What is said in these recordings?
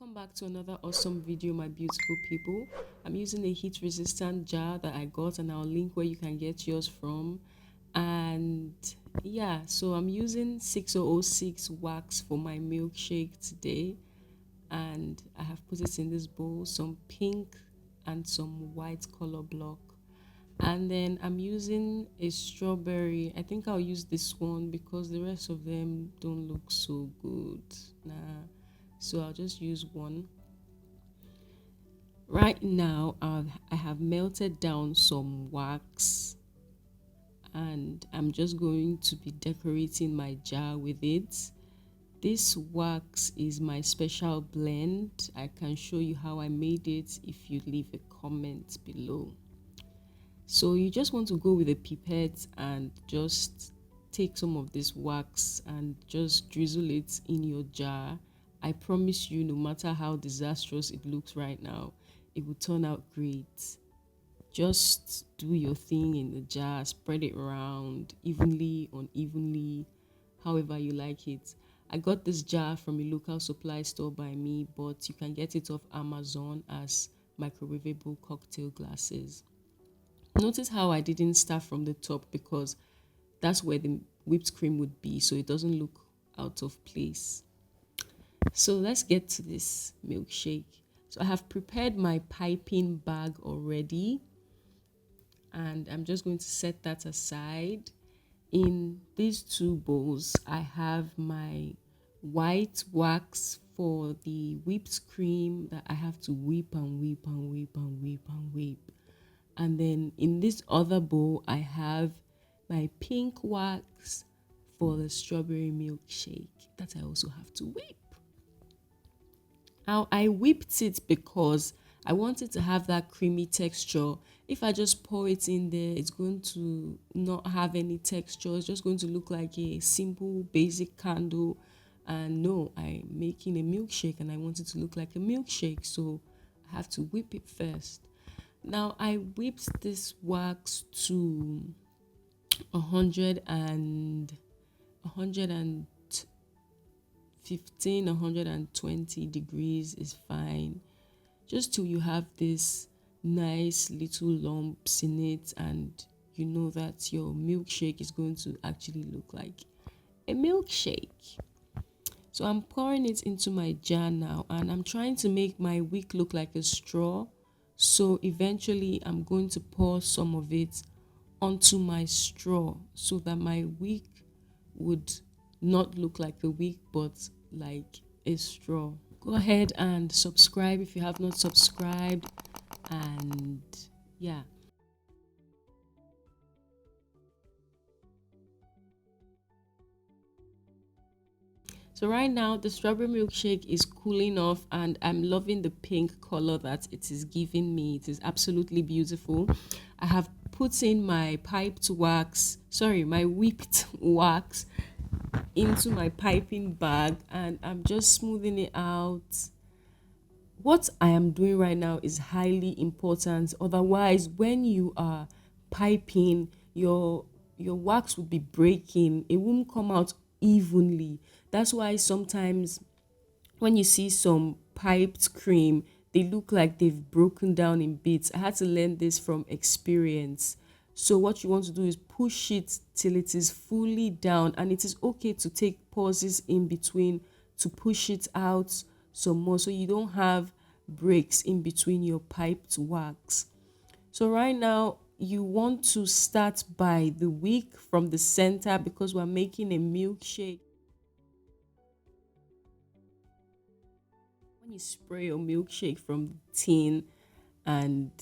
Welcome back to another awesome video, my beautiful people. I'm using a heat resistant jar that I got, and I'll link where you can get yours from. And yeah, so I'm using 6006 wax for my milkshake today, and I have put it in this bowl, some pink and some white color block. And then I'm using a strawberry. I think I'll use this one because the rest of them don't look so good. Nah, so I'll just use one. Right now, I have melted down some wax, and I'm just going to be decorating my jar with it. This wax is my special blend. I can show you how I made it if you leave a comment below. So you just want to go with a pipette and just take some of this wax and just drizzle it in your jar. I promise you, no matter how disastrous it looks right now, it will turn out great. Just do your thing in the jar, spread it around evenly, unevenly, however you like it. I got this jar from a local supply store by me, but you can get it off Amazon as microwavable cocktail glasses. Notice how I didn't start from the top because that's where the whipped cream would be, so it doesn't look out of place. So let's get to this milkshake. So I have prepared my piping bag already, and I'm just going to set that aside. In these two bowls, I have my white wax for the whipped cream that I have to whip and whip and whip and whip and whip. And then in this other bowl, I have my pink wax for the strawberry milkshake that I also have to whip. Now, I whipped it because I wanted to have that creamy texture. If I just pour it in there, it's going to not have any texture. It's just going to look like a simple, basic candle. And no, I'm making a milkshake and I want it to look like a milkshake. So I have to whip it first. Now, I whipped this wax to 120 degrees is fine. Just till you have this nice little lumps in it and you know that your milkshake is going to actually look like a milkshake. So I'm pouring it into my jar now, and I'm trying to make my wick look like a straw. So eventually I'm going to pour some of it onto my straw so that my wick would not look like a wick but like a straw. Go ahead and subscribe if you have not subscribed, and yeah. So right now the strawberry milkshake is cooling off, and I'm loving the pink color that it is giving me. It is absolutely beautiful. I have put in my my whipped wax into my piping bag, and I'm just smoothing it out. What I am doing right now is highly important. Otherwise, when you are piping, your wax would be breaking. It won't come out evenly. That's why sometimes when you see some piped cream, they look like they've broken down in bits. I had to learn this from experience. So what you want to do is push it till it is fully down, and it is okay to take pauses in between to push it out some more so you don't have breaks in between your piped wax. So right now you want to start by the wick from the center because we're making a milkshake. When you spray your milkshake from the tin and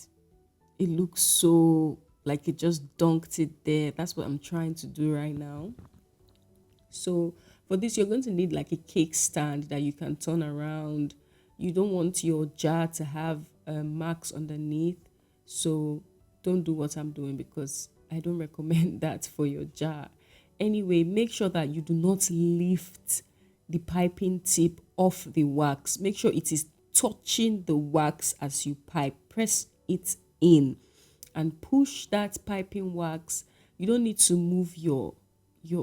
it looks so like it just dunked it there, that's what I'm trying to do right now. So for this, you're going to need like a cake stand that you can turn around. You don't want your jar to have marks underneath, so don't do what I'm doing because I don't recommend that for your jar. Anyway, make sure that you do not lift the piping tip off the wax. Make sure it is touching the wax as you pipe. Press it in and push that piping wax. You don't need to move your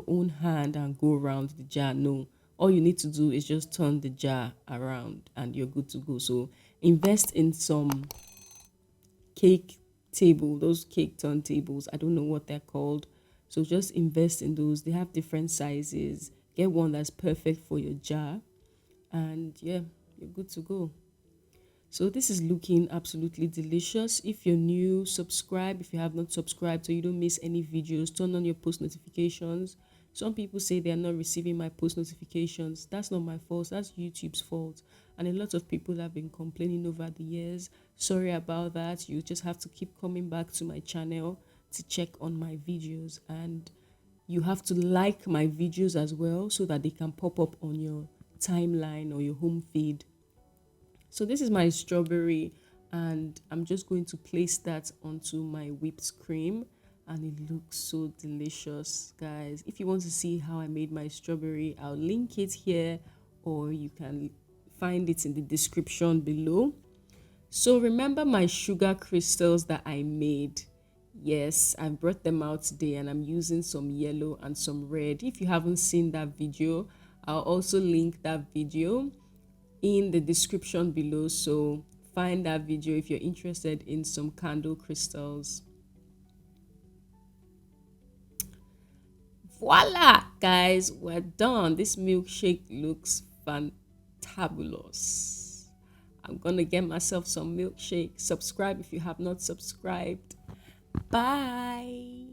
own hand and go around the jar. No, All you need to do is just turn the jar around and you're good to go. So invest in some cake table, those cake turntables. I don't know what they're called. So just invest in those. They have different sizes. Get one that's perfect for your jar. And yeah, you're good to go. So this is looking absolutely delicious. If you're new, subscribe. If you have not subscribed so you don't miss any videos, turn on your post notifications. Some people say they are not receiving my post notifications. That's not my fault. That's YouTube's fault. And a lot of people have been complaining over the years. Sorry about that. You just have to keep coming back to my channel to check on my videos. And you have to like my videos as well so that they can pop up on your timeline or your home feed. So this is my strawberry and I'm just going to place that onto my whipped cream and it looks so delicious, guys. If you want to see how I made my strawberry, I'll link it here or you can find it in the description below. So remember my sugar crystals that I made. Yes, I brought them out today and I'm using some yellow and some red. If you haven't seen that video, I'll also link that video in the description below. So find that video if you're interested in some candle crystals. Voila, guys, we're done. This milkshake looks fantabulous. I'm gonna get myself some milkshake. Subscribe if you have not subscribed. Bye.